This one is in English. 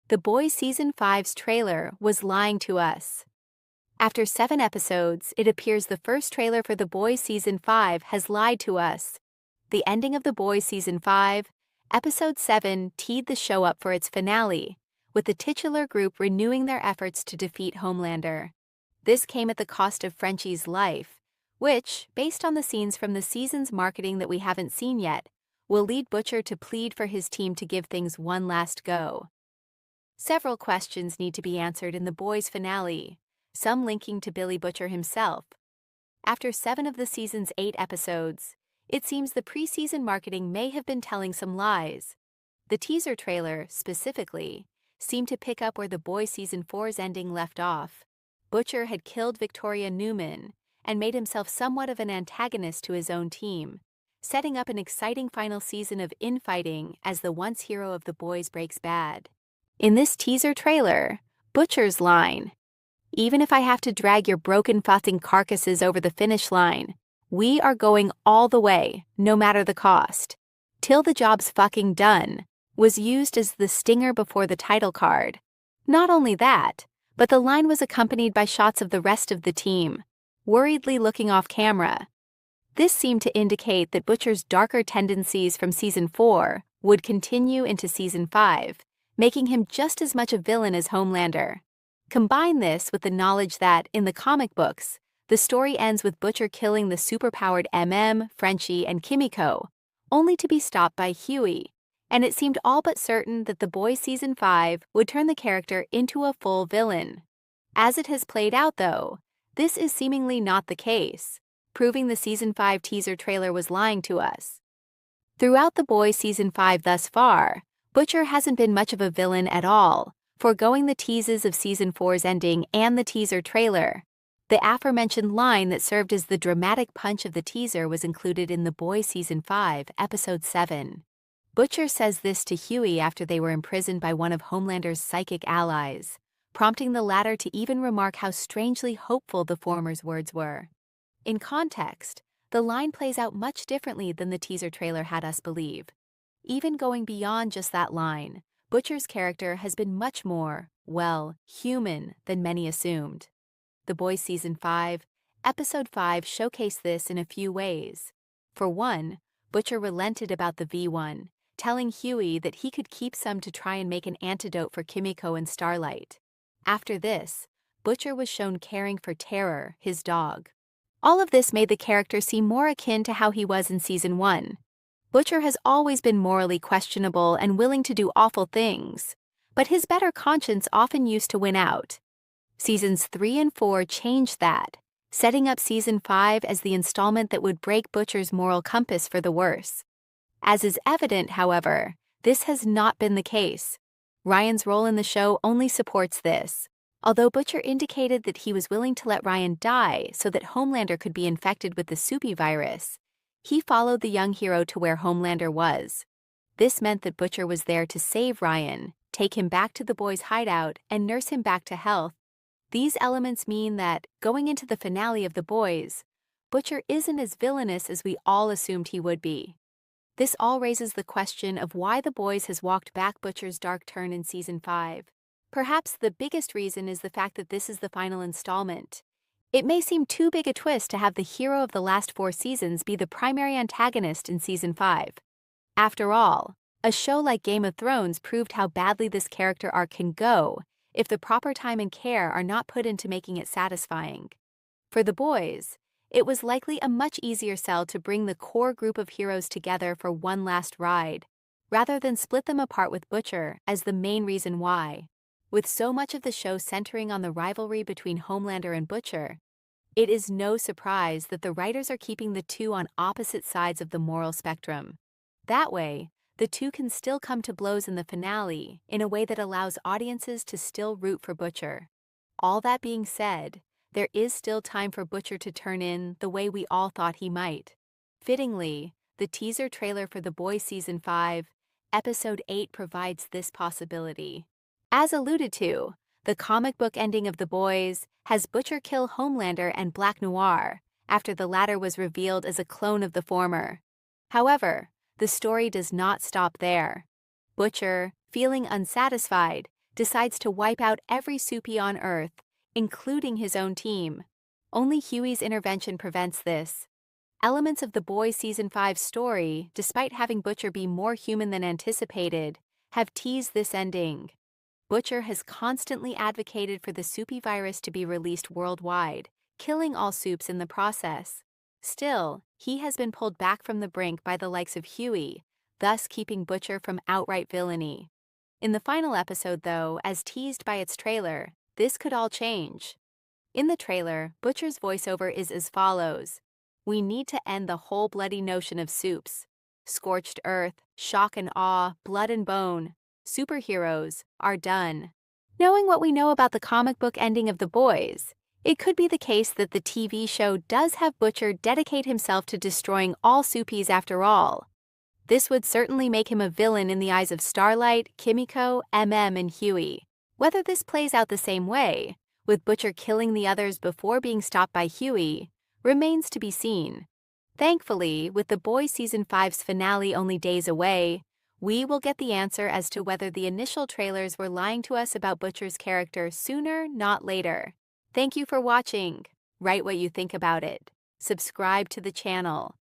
The Boys Season 5's trailer was lying to us. After 7 episodes, it appears the first trailer for The Boys Season 5 has lied to us. The ending of The Boys Season 5, Episode 7 teed the show up for its finale, with the titular group renewing their efforts to defeat Homelander. This came at the cost of Frenchie's life, which, based on the scenes from the season's marketing that we haven't seen yet, will lead Butcher to plead for his team to give things one last go. Several questions need to be answered in The Boys finale, some linking to Billy Butcher himself. After 7 of the season's 8 episodes, it seems the preseason marketing may have been telling some lies. The teaser trailer, specifically, seemed to pick up where The Boys Season 4's ending left off. Butcher had killed Victoria Newman and made himself somewhat of an antagonist to his own team, setting up an exciting final season of infighting as the once hero of The Boys breaks bad. In this teaser trailer, Butcher's line, "Even if I have to drag your broken fucking carcasses over the finish line, we are going all the way, no matter the cost, till the job's fucking done," was used as the stinger before the title card. Not only that, but the line was accompanied by shots of the rest of the team, worriedly looking off camera. This seemed to indicate that Butcher's darker tendencies from Season 4 would continue into Season 5, making him just as much a villain as Homelander. Combine this with the knowledge that, in the comic books, the story ends with Butcher killing the superpowered MM, Frenchie, and Kimiko, only to be stopped by Huey, and it seemed all but certain that The Boys Season 5 would turn the character into a full villain. As it has played out, though, this is seemingly not the case, proving the Season 5 teaser trailer was lying to us. Throughout The Boys Season 5 thus far, Butcher hasn't been much of a villain at all, foregoing the teases of Season 4's ending and the teaser trailer. The aforementioned line that served as the dramatic punch of the teaser was included in The Boys Season 5, Episode 7. Butcher says this to Huey after they were imprisoned by one of Homelander's psychic allies, prompting the latter to even remark how strangely hopeful the former's words were. In context, the line plays out much differently than the teaser trailer had us believe. Even going beyond just that line, Butcher's character has been much more, well, human than many assumed. The Boys Season 5, Episode 5 showcased this in a few ways. For one, Butcher relented about the V1, telling Huey that he could keep some to try and make an antidote for Kimiko and Starlight. After this, Butcher was shown caring for Terror, his dog. All of this made the character seem more akin to how he was in Season 1. Butcher has always been morally questionable and willing to do awful things, but his better conscience often used to win out. Seasons 3 and 4 changed that, setting up Season 5 as the installment that would break Butcher's moral compass for the worse. As is evident, however, this has not been the case. Ryan's role in the show only supports this. Although Butcher indicated that he was willing to let Ryan die so that Homelander could be infected with the soupy virus, he followed the young hero to where Homelander was. This meant that Butcher was there to save Ryan, take him back to the boys' hideout, and nurse him back to health. These elements mean that, going into the finale of The Boys, Butcher isn't as villainous as we all assumed he would be. This all raises the question of why The Boys has walked back Butcher's dark turn in Season 5. Perhaps the biggest reason is the fact that this is the final installment. It may seem too big a twist to have the hero of the last 4 seasons be the primary antagonist in Season 5. After all, a show like Game of Thrones proved how badly this character arc can go if the proper time and care are not put into making it satisfying. For The Boys, it was likely a much easier sell to bring the core group of heroes together for one last ride, rather than split them apart with Butcher as the main reason why. With so much of the show centering on the rivalry between Homelander and Butcher, it is no surprise that the writers are keeping the two on opposite sides of the moral spectrum. That way, the two can still come to blows in the finale in a way that allows audiences to still root for Butcher. All that being said, there is still time for Butcher to turn in the way we all thought he might. Fittingly, the teaser trailer for The Boys Season 5, Episode 8 provides this possibility. As alluded to, the comic book ending of The Boys has Butcher kill Homelander and Black Noir after the latter was revealed as a clone of the former. However, the story does not stop there. Butcher, feeling unsatisfied, decides to wipe out every Soupy on Earth, including his own team. Only Huey's intervention prevents this. Elements of The Boys Season 5 story, despite having Butcher be more human than anticipated, have teased this ending. Butcher has constantly advocated for the Soupy virus to be released worldwide, killing all Soups in the process. Still, he has been pulled back from the brink by the likes of Huey, thus keeping Butcher from outright villainy. In the final episode, though, as teased by its trailer, this could all change. In the trailer, Butcher's voiceover is as follows: "We need to end the whole bloody notion of Soups. Scorched earth, shock and awe, blood and bone. Superheroes are done." Knowing what we know about the comic book ending of The Boys, it could be the case that the TV show does have Butcher dedicate himself to destroying all Soupies after all. This would certainly make him a villain in the eyes of Starlight, Kimiko, MM, and Huey. Whether this plays out the same way, with Butcher killing the others before being stopped by Huey, remains to be seen. Thankfully, with The Boys Season 5's finale only days away, we will get the answer as to whether the initial trailers were lying to us about Butcher's character sooner, not later. Thank you for watching. Write what you think about it. Subscribe to the channel.